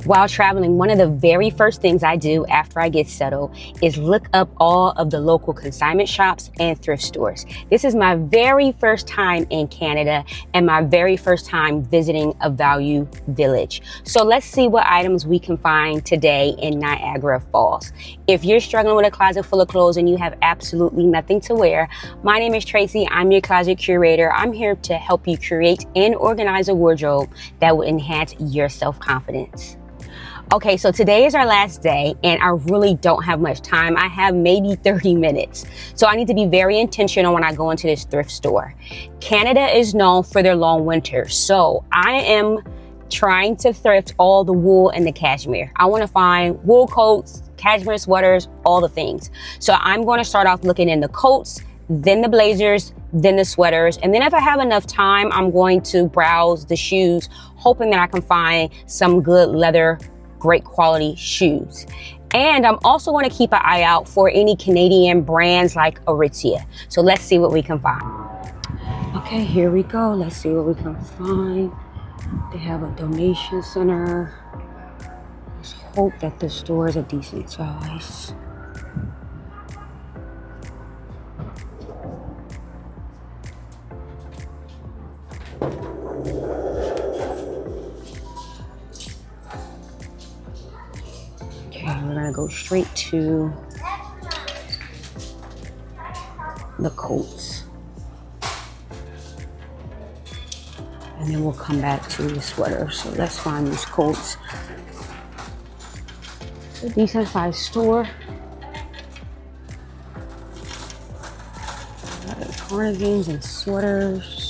While traveling, one of the very first things I do after I get settled is look up all of the local consignment shops and thrift stores. This is my very first time in Canada and my very first time visiting a value village. So let's see what items we can find today in Niagara Falls. If you're struggling with a closet full of clothes and you have absolutely nothing to wear, my name is Tracy. I'm your closet curator. I'm here to help you create and organize a wardrobe that will enhance your self-confidence. Okay, so today is our last day and I really don't have much time. I have maybe 30 minutes. So I need to be very intentional when I go into this thrift store. Canada is known for their long winters. So I am trying to thrift all the wool and the cashmere. I want to find wool coats, cashmere sweaters, all the things. So I'm going to start off looking in the coats, then the blazers, then the sweaters. And then if I have enough time, I'm going to browse the shoes, hoping that I can find some good leather, great quality shoes. And I'm also going to keep an eye out for any Canadian brands like Aritzia. So let's see what we can find. Okay, here we go. Let's see what we can find. They have a donation center. Let's hope that the store is a decent size. We're gonna go straight to the coats. And then we'll come back to the sweaters. So let's find these coats. It's a decent sized store. Cardigans and sweaters.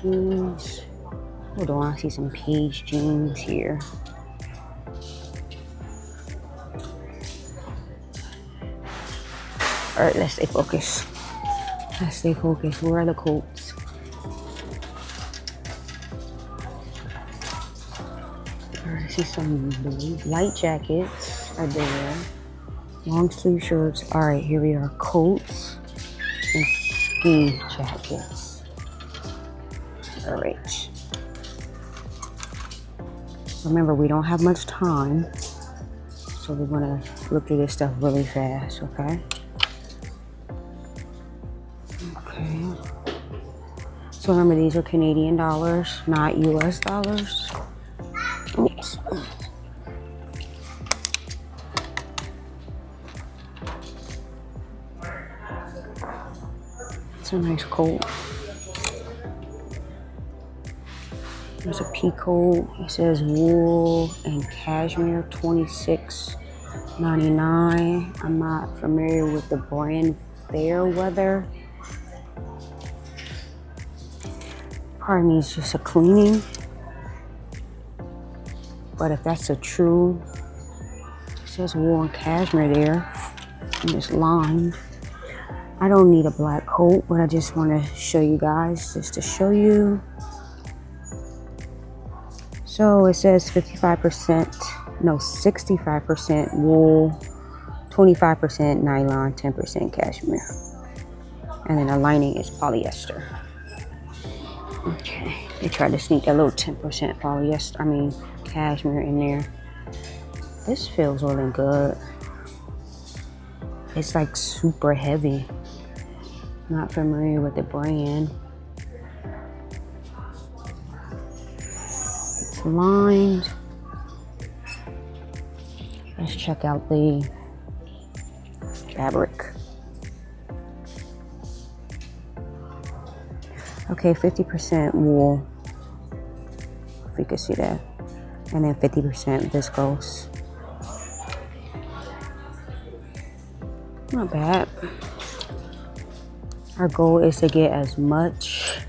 Jeans. Hold on, I see some Page jeans here. All right, let's stay focused. Let's stay focused. Where are the coats? All right, I see some blue light jackets are there. Long sleeve shirts. All right, here we are. Coats and ski jackets. All right. Remember, we don't have much time, so we're gonna look through this stuff really fast, okay? Okay. So remember, these are Canadian dollars, not US dollars. Oops. It's a nice coat. There's a pea coat. It says wool and cashmere, $26.99. I'm not familiar with the brand Fairweather. Probably needs just a cleaning. But if that's a true, it says wool and cashmere there. And it's lined. I don't need a black coat, but I just want to show you guys, just to show you. So it says 65% wool, 25% nylon, 10% cashmere. And then the lining is polyester. Okay, they tried to sneak that little 10% polyester, cashmere in there. This feels really good. It's like super heavy. Not familiar with the brand. Lined. Let's check out the fabric. Okay, 50% wool, if you can see that, and then 50% viscose. Not bad. Our goal is to get as much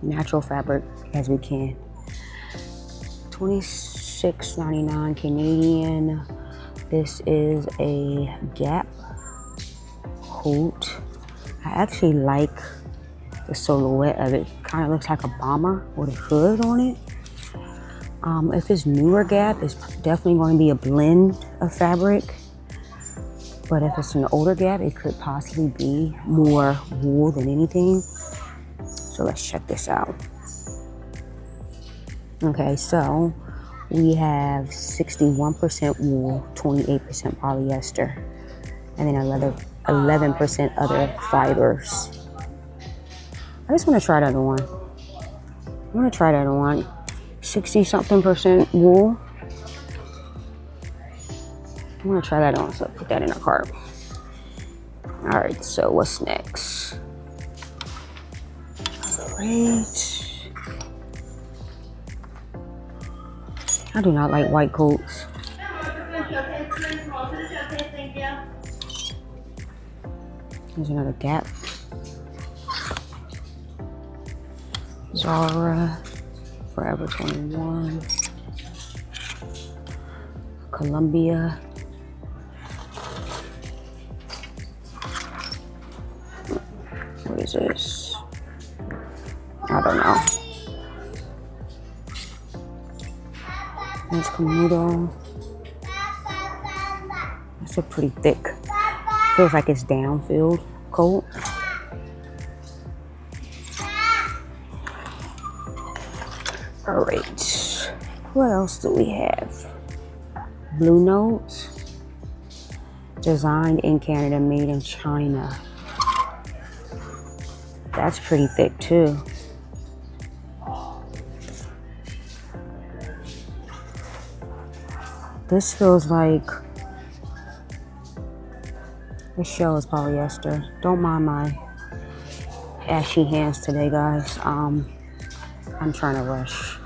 natural fabric as we can. $26.99 Canadian. This is a Gap coat. I actually like the silhouette of it. Kind of looks like a bomber with a hood on it. If it's newer Gap, it's definitely going to be a blend of fabric. But if it's an older gap, it could possibly be more wool than anything. So let's check this out. Okay, so we have 61% wool, 28% polyester, and then 11% other fibers. I just want to try that on. 60-something% wool. I'm gonna try that on, so put that in our cart. All right, so what's next? Great. I do not like white coats. There's another Gap. Zara, Forever 21, Columbia. What is this? I don't know. There's Camuto. That's a pretty thick. Feels like it's down-filled coat. All right. What else do we have? Blue Notes. Designed in Canada, made in China. That's pretty thick too. This feels like this shell is polyester. Don't mind my ashy hands today, guys. I'm trying to rush.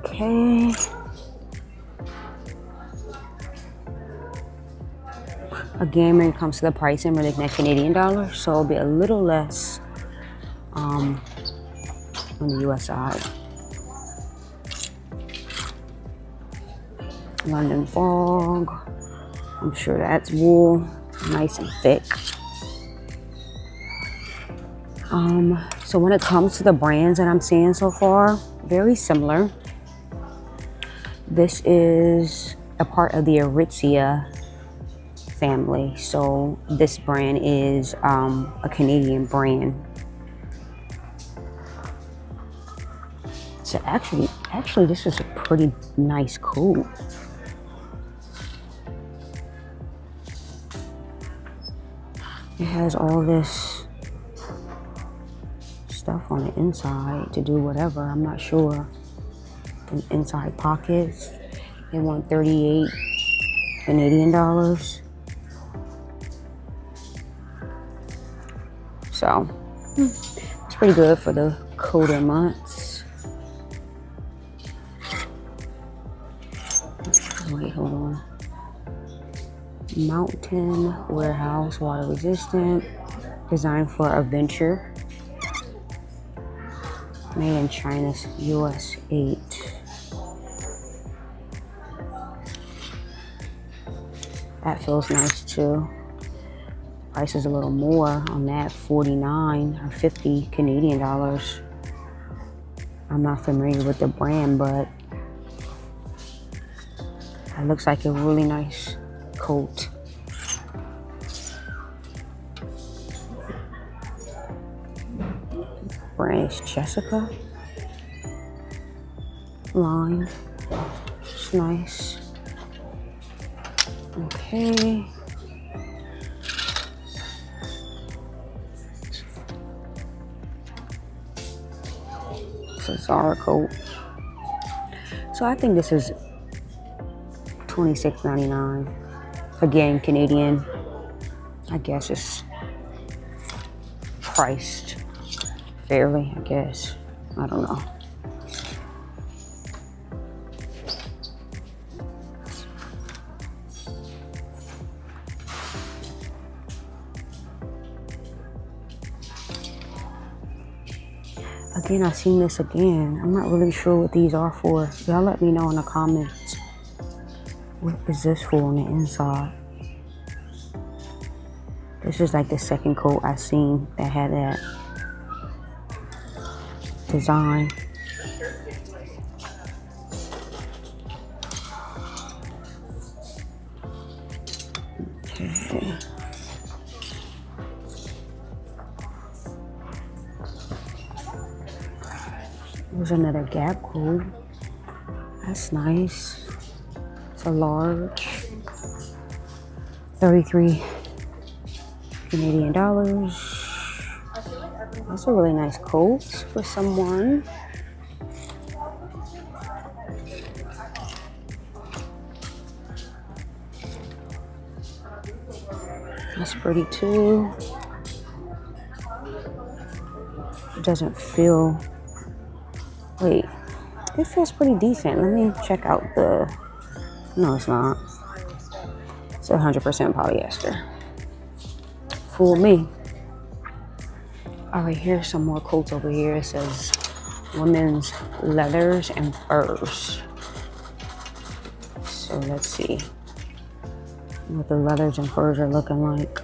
Okay. Again, when it comes to the pricing, we're looking at Canadian dollars, so it'll be a little less on the US side. London Fog. I'm sure that's wool, nice and thick. So when it comes to the brands that I'm seeing so far, very similar. This is a part of the Aritzia family. So this brand is a Canadian brand. So actually this is a pretty nice coat. It has all this stuff on the inside to do whatever, I'm not sure. And inside pockets, they want 38 Canadian dollars. So it's pretty good for the colder months. Wait, hold on. Mountain Warehouse, water resistant, designed for adventure. Made in China's US 8. That feels nice too. Price is a little more on that, 49 or 50 Canadian dollars. I'm not familiar with the brand, but it looks like a really nice coat. Brand is Jessica. Line. It's nice. Okay. It's a Zara coat. So I think this is $26.99. Again, Canadian. I guess it's priced fairly, I guess. I don't know. Again, I've seen this again. I'm not really sure what these are for. Y'all let me know in the comments. What is this for on the inside? This is like the second coat I've seen that had that design. Okay. There's another Gap coat. That's nice. It's a large. 33 Canadian dollars. That's a really nice coat for someone. That's pretty too. It doesn't feel, wait, it feels pretty decent. Let me check out the, no it's not. It's 100% polyester. Fool me. All right, here's some more coats over here. It says women's leathers and furs. So let's see what the leathers and furs are looking like.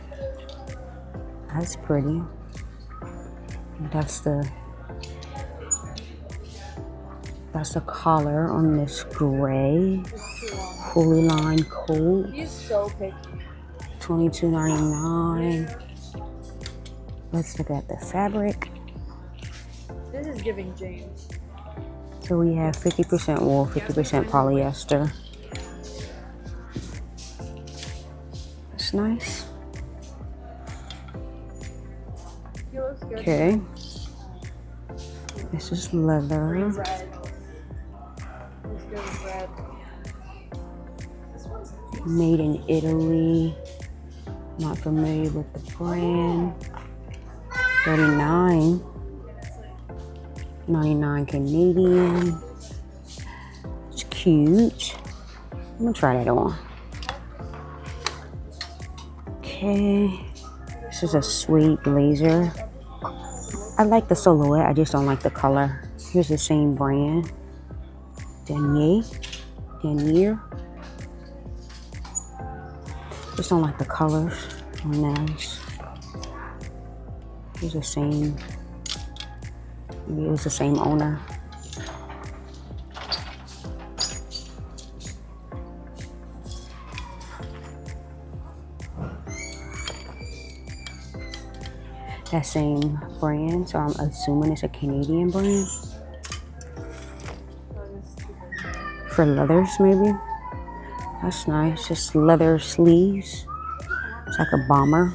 That's pretty. That's the collar on this gray fully lined coat. He's so picky. $22.99. Let's look at the fabric. This is giving James. So we have 50% wool, 50% polyester. That's nice. He looks good. Okay. This is leather. Red. Looks good with red. Made in Italy. Not familiar with the brand. 39. 99 Canadian. It's cute. I'm gonna try that on. Okay. This is a suede blazer. I like the silhouette, I just don't like the color. Here's the same brand. Denier. Just don't like the colors on those. Here's the same. Maybe it was the same owner. That same brand, so I'm assuming it's a Canadian brand. For leathers, maybe. That's nice. Just leather sleeves. It's like a bomber.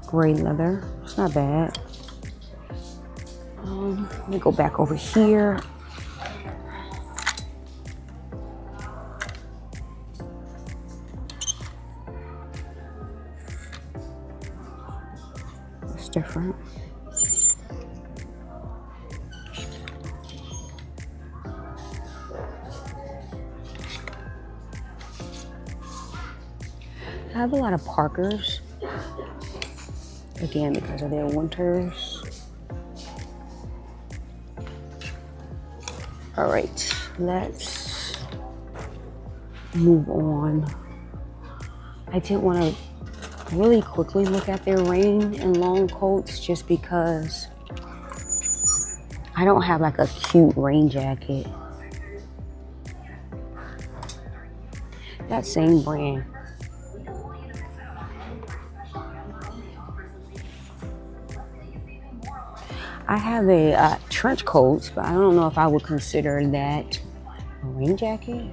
Gray leather. It's not bad. Let me go back over here. It's different. I have a lot of Parkers. Again, because of their winters. All right, let's move on. I did want to really quickly look at their rain and long coats just because I don't have like a cute rain jacket. That same brand. I have a trench coat, but I don't know if I would consider that a rain jacket.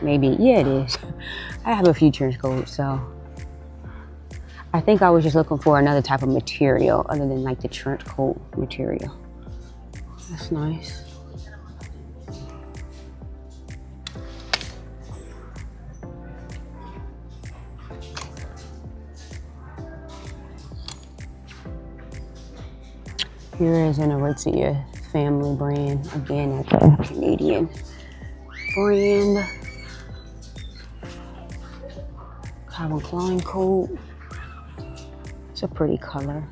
Maybe, yeah it is. I have a few trench coats, so I think I was just looking for another type of material other than like the trench coat material. That's nice. Here is an Aritzia family brand. Again, that's a Canadian brand. Calvin Klein coat. It's a pretty color.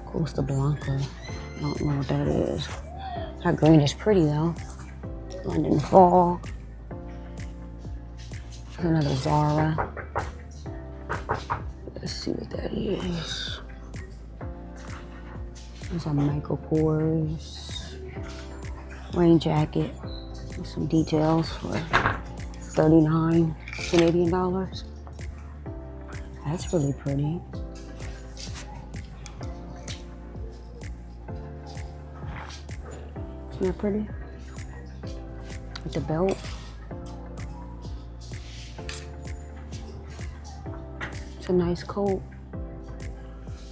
Costa Blanca. I don't know what that is. That green is pretty though. London Fall. Another Zara. Let's see what that is. There's a Michael Kors. rain jacket with some details for 39 Canadian dollars. That's really pretty. Isn't that pretty? With the belt. It's a nice coat.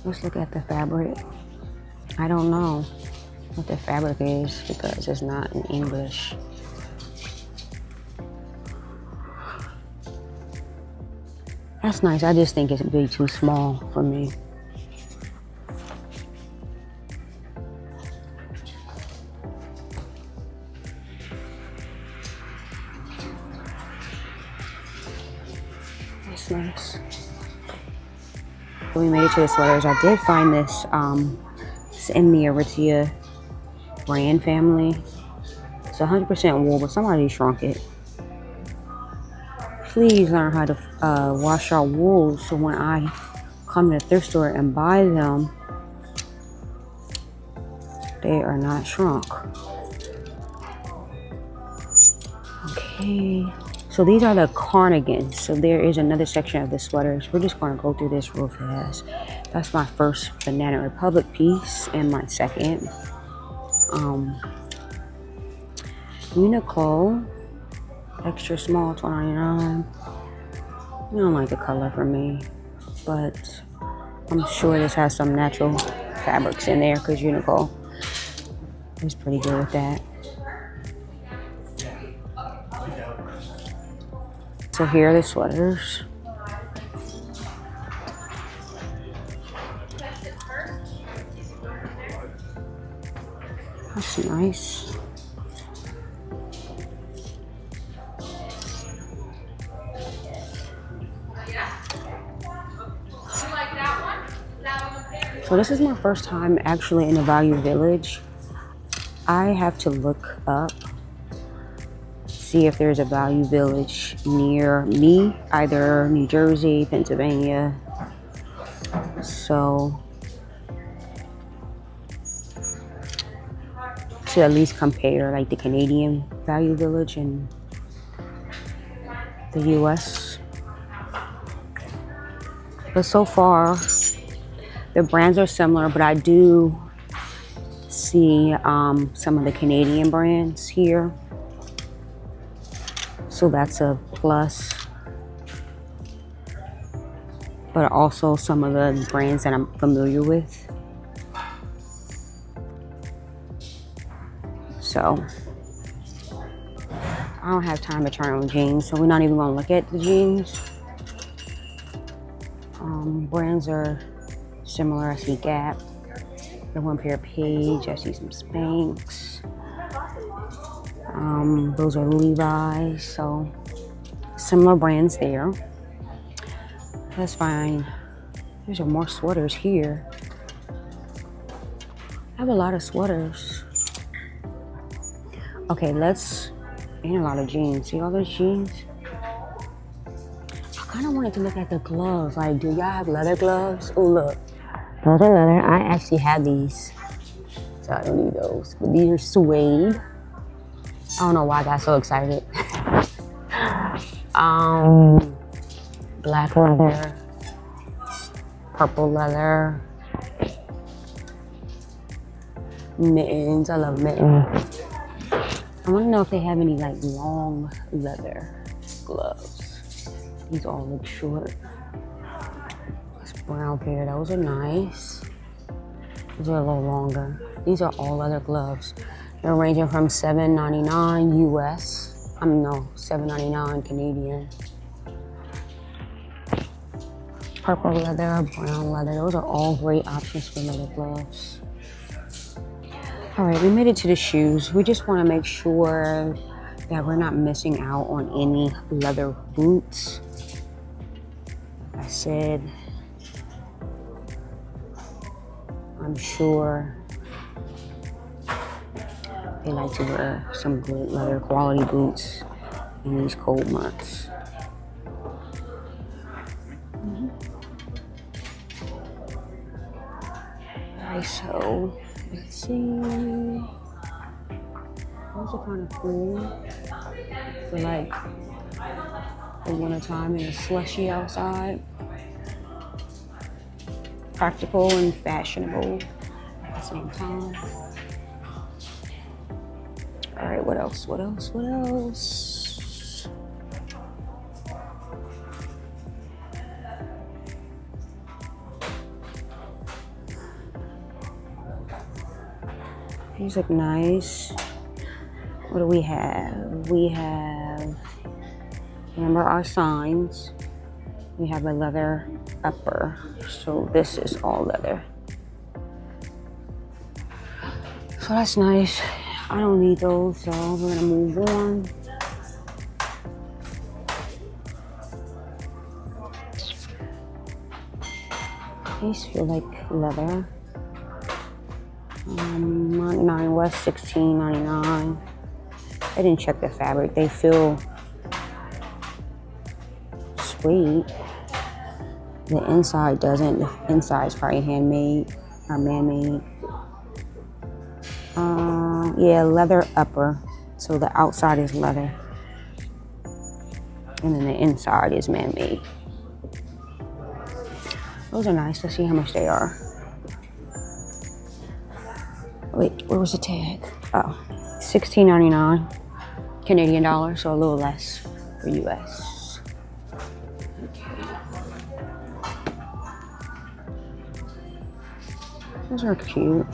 Let's look at the fabric. I don't know what the fabric is because it's not in English. That's nice. I just think it's way too small for me. That's nice. We made it to the sweaters. I did find this it's in the Aritzia brand family. It's 100% wool, but somebody shrunk it. Please learn how to wash your wool so when I come to the thrift store and buy them, they are not shrunk. Okay, so these are the cardigans. So there is another section of the sweaters. We're just going to go through this real fast. That's my first Banana Republic piece and my second. Uniqlo, extra small, $2.99. I don't like the color for me, but I'm sure this has some natural fabrics in there because Uniqlo is pretty good with that. So here are the sweaters. That's nice. So this is my first time actually in the Value Village. I have to look up, see if there's a Value Village near me, either New Jersey, Pennsylvania. So to at least compare like the Canadian Value Village and the US. But so far, the brands are similar, but I do see some of the Canadian brands here. So that's a plus. But also some of the brands that I'm familiar with. So I don't have time to try on jeans, so we're not even gonna look at the jeans. Brands are similar. I see Gap, the One Pair Page, I see some Spanx. Those are Levi's, so similar brands there. That's fine. There's more sweaters here. I have a lot of sweaters. Okay, and a lot of jeans. See all those jeans? I kind of wanted to look at the gloves. Like, do y'all have leather gloves? Oh, look. Those are leather. I actually have these, so I don't need those. But these are suede. I don't know why I got so excited. Black leather, purple leather, mittens. I love mittens. I want to know if they have any like long leather gloves. These all look short. This brown pair, those are nice. These are a little longer. These are all leather gloves. They're ranging from $7.99 US. No, $7.99 Canadian. Purple leather, brown leather. Those are all great options for leather gloves. All right, we made it to the shoes. We just want to make sure that we're not missing out on any leather boots. Like I said, I'm sure they like to wear some good leather quality boots in these cold months. Alright, so let's see. Those are kind of cool for like the winter time and it's slushy outside. Practical and fashionable at the same time. All right, what else? What else? What else? These look nice. What do we have? We have, remember our signs. We have a leather upper. So this is all leather. So that's nice. I don't need those, so we're gonna move on. These feel like leather. 99 West, $16.99. I didn't check the fabric. They feel sweet. The inside doesn't. The inside's probably handmade or man-made. Yeah, leather upper. So the outside is leather. And then the inside is man-made. Those are nice. Let's see how much they are. Wait, where was the tag? Oh, $16.99 Canadian dollars, so a little less for US. Okay. Those are cute.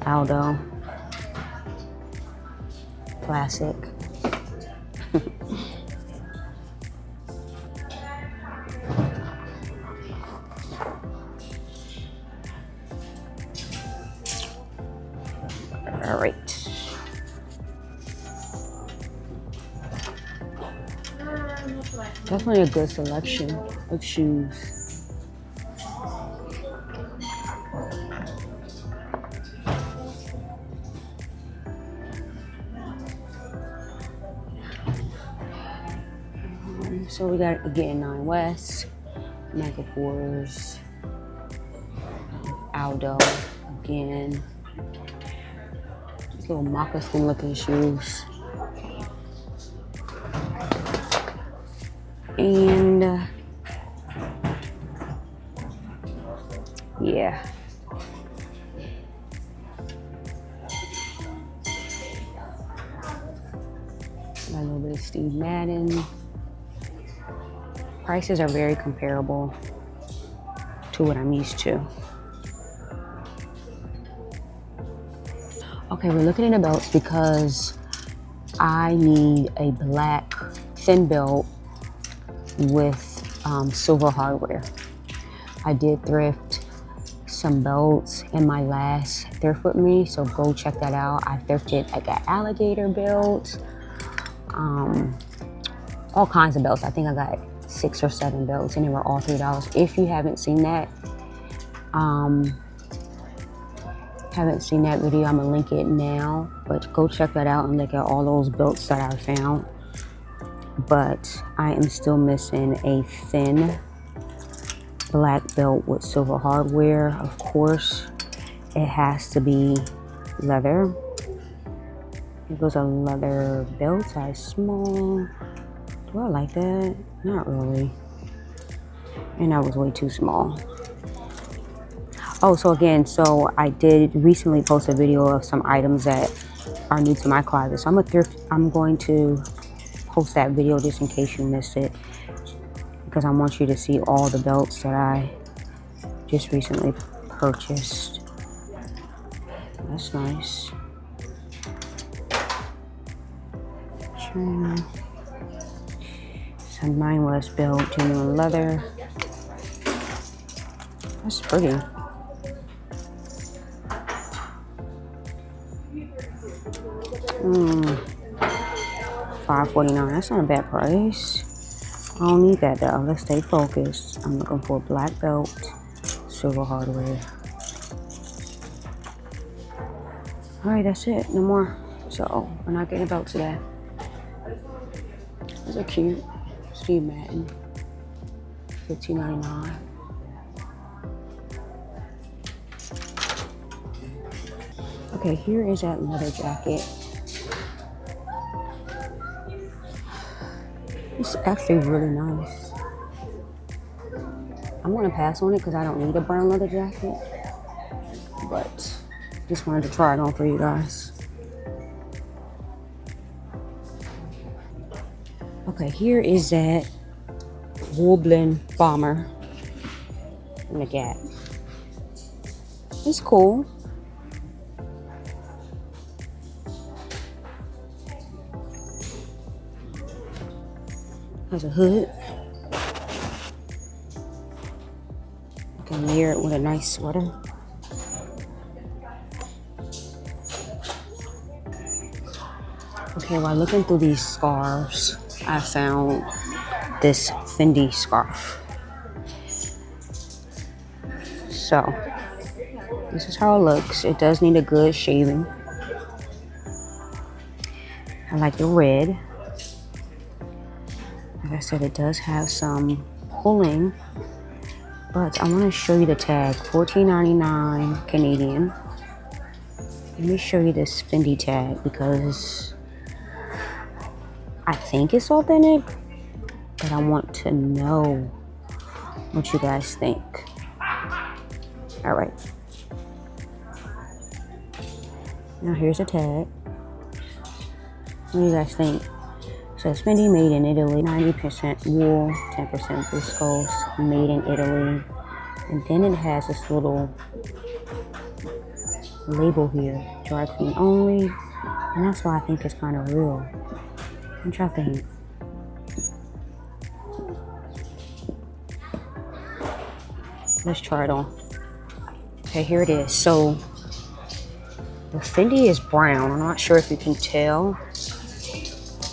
Aldo. Classic. All right. Definitely a good selection of shoes. So we got again 9 West, Niagara Falls, Aldo again. These little moccasin looking shoes. And yeah. Got a little bit of Steve Madden. Prices are very comparable to what I'm used to. Okay, we're looking at the belts because I need a black thin belt with silver hardware. I did thrift some belts in my last thrift with me, so go check that out. I thrifted like an alligator belt, all kinds of belts. I think I got 6 or 7 belts and they were all $3. If you haven't seen that, video, I'm gonna link it now, but go check that out and look at all those belts that I found. But I am still missing a thin black belt with silver hardware. Of course, it has to be leather. It was a leather belt, size small. Do I like that? Not really. And that was way too small. Oh, so again, so I did recently post a video of some items that are new to my closet. So I'm going to post that video just in case you missed it, because I want you to see all the belts that I just recently purchased. That's nice. Some 9 West belt, genuine leather. That's pretty. $5.49. That's not a bad price. I don't need that though. Let's stay focused. I'm looking for a black belt, silver hardware. All right, that's it. No more. So we're not getting a belt today. Those are cute. Steve Madden. $15.99. Okay, here is that leather jacket. It's actually really nice. I'm gonna pass on it because I don't need a brown leather jacket, but just wanted to try it on for you guys. Okay, here is that wool blend bomber in the Gap. It's cool. Has a hood. You can layer it with a nice sweater. Okay, while looking through these scarves, I found this Fendi scarf. So, this is how it looks. It does need a good shaving. I like the red. Like I said, it does have some pulling, but I want to show you the tag, $14.99 Canadian. Let me show you this Fendi tag because I think it's authentic, but I want to know what you guys think. All right. Now here's the tag. What do you guys think? So it's Fendi, made in Italy, 90% wool, 10% viscose, made in Italy. And then it has this little label here, dry clean only. And that's why I think it's kind of real. What y'all think? Let's try it on. Okay, here it is. So the Fendi is brown. I'm not sure if you can tell,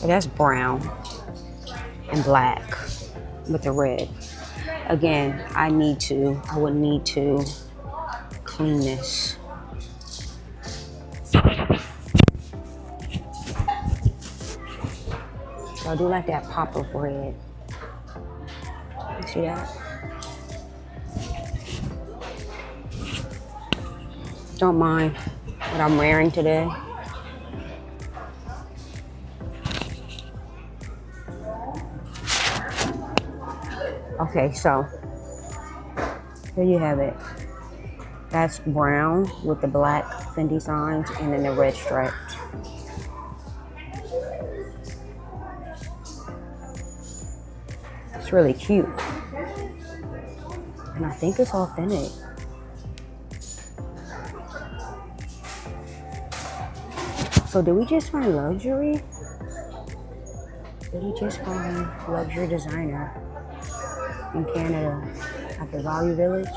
but that's brown and black with the red. Again, I would need to clean this. So I do like that pop of red. You see that? Don't mind what I'm wearing today. Okay, so here you have it. That's brown with the black Fendi signs and then the red stripes. It's really cute. And I think it's authentic. So did we just find luxury? Did we just find luxury designer in Canada at the Value Village?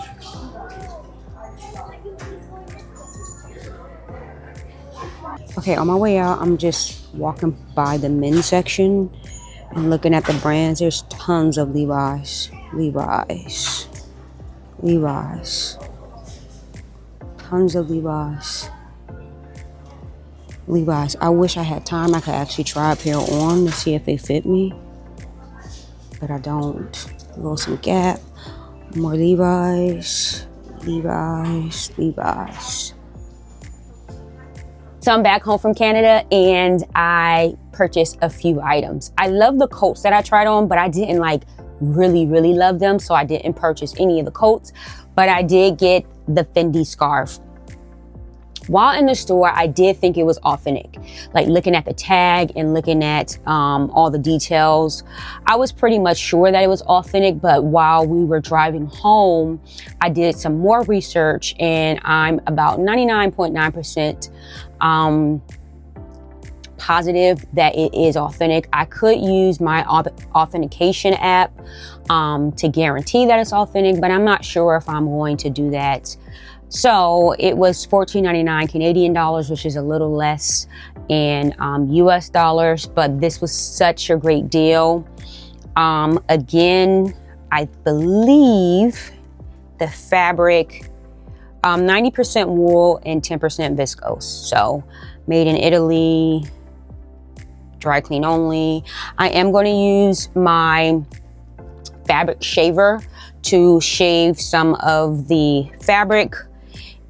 Okay, on my way out, I'm just walking by the men's section and looking at the brands. There's tons of Levi's. Tons of Levi's. I wish I had time. I could actually try a pair on to see if they fit me, but I don't. Go some Gap, more Levi's. So I'm back home from Canada and I purchased a few items. I love the coats that I tried on, but I didn't really love them, so I didn't purchase any of the coats, but I did get the Fendi scarf. While in the store, I did think it was authentic. Like looking at the tag and looking at all the details, I was pretty much sure that it was authentic, but while we were driving home, I did some more research and I'm about 99.9% positive that it is authentic. I could use my authentication app to guarantee that it's authentic, but I'm not sure if I'm going to do that. So it was $14.99 Canadian dollars, which is a little less in US dollars, but this was such a great deal. Again, I believe the fabric, 90% wool and 10% viscose. So made in Italy, dry clean only. I am going to use my fabric shaver to shave some of the fabric,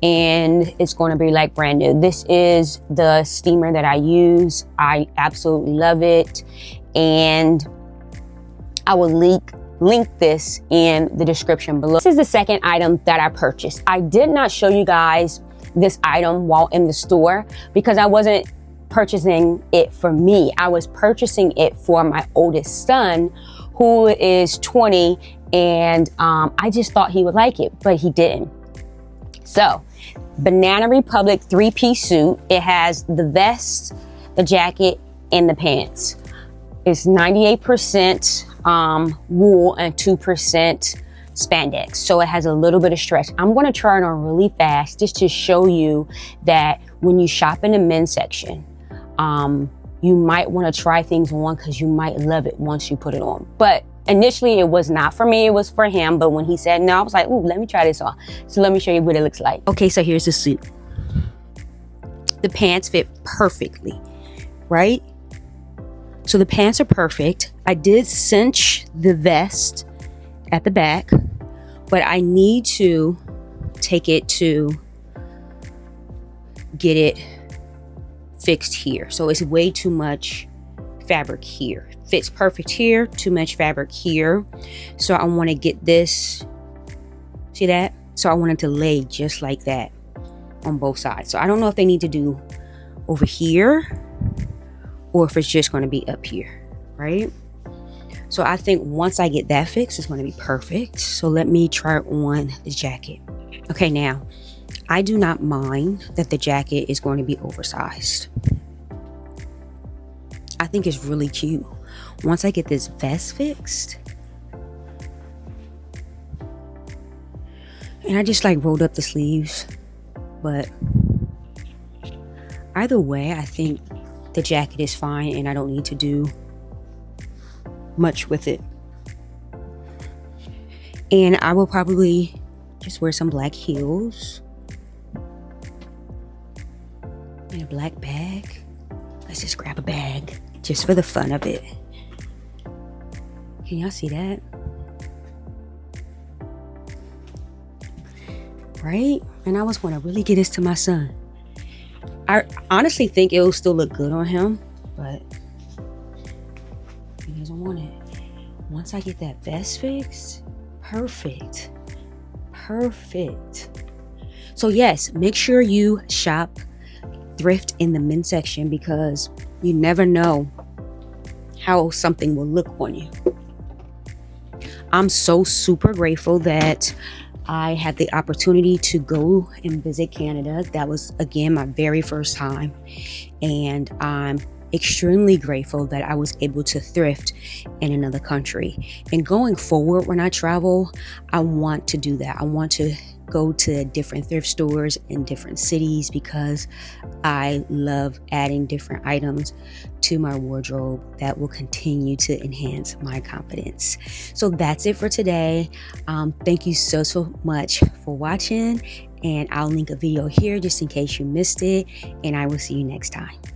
and it's going to be like brand new. This is the steamer that I use. I absolutely love it. And I will link this in the description below. This is the second item that I purchased. I did not show you guys this item while in the store because I wasn't purchasing it for me. I was purchasing it for my oldest son, who is 20, and I just thought he would like it, but he didn't. So, Banana Republic 3-piece suit. It has the vest, the jacket, and the pants. It's 98% wool and 2% spandex, so it has a little bit of stretch. I'm going to try it on really fast just to show you that when you shop in the men's section, you might want to try things on because you might love it once you put it on. But initially it was not for me, it was for him. But when he said no, I was like, ooh, let me try this on. So let me show you what it looks like. Okay, so here's the suit. The pants fit perfectly, right? So the pants are perfect. I did cinch the vest at the back, but I need to take it to get it fixed here. So it's way too much fabric here. Fits perfect here, too much fabric here. So I want to get this, see that? So I want it to lay just like that on both sides. So I don't know if they need to do over here or if it's just going to be up here, right? So I think once I get that fixed, it's going to be perfect. So let me try on the jacket. Okay, now I do not mind that the jacket is going to be oversized. I think it's really cute. Once I get this vest fixed, and I just like rolled up the sleeves, but either way, I think the jacket is fine and I don't need to do much with it. And I will probably just wear some black heels and a black bag. Let's just grab a bag just for the fun of it. Can y'all see that? Right? And I was going to really get this to my son. I honestly think it will still look good on him, but he doesn't want it. Once I get that vest fixed, perfect. So yes, make sure you shop thrift in the men's section because you never know how something will look on you. I'm so super grateful that I had the opportunity to go and visit Canada. That was, again, my very first time. And I'm extremely grateful that I was able to thrift in another country. And going forward, when I travel, I want to do that. I want to go to different thrift stores in different cities because I love adding different items to my wardrobe that will continue to enhance my confidence. So that's it for today. Thank you so much for watching, and I'll link a video here just in case you missed it, and I will see you next time.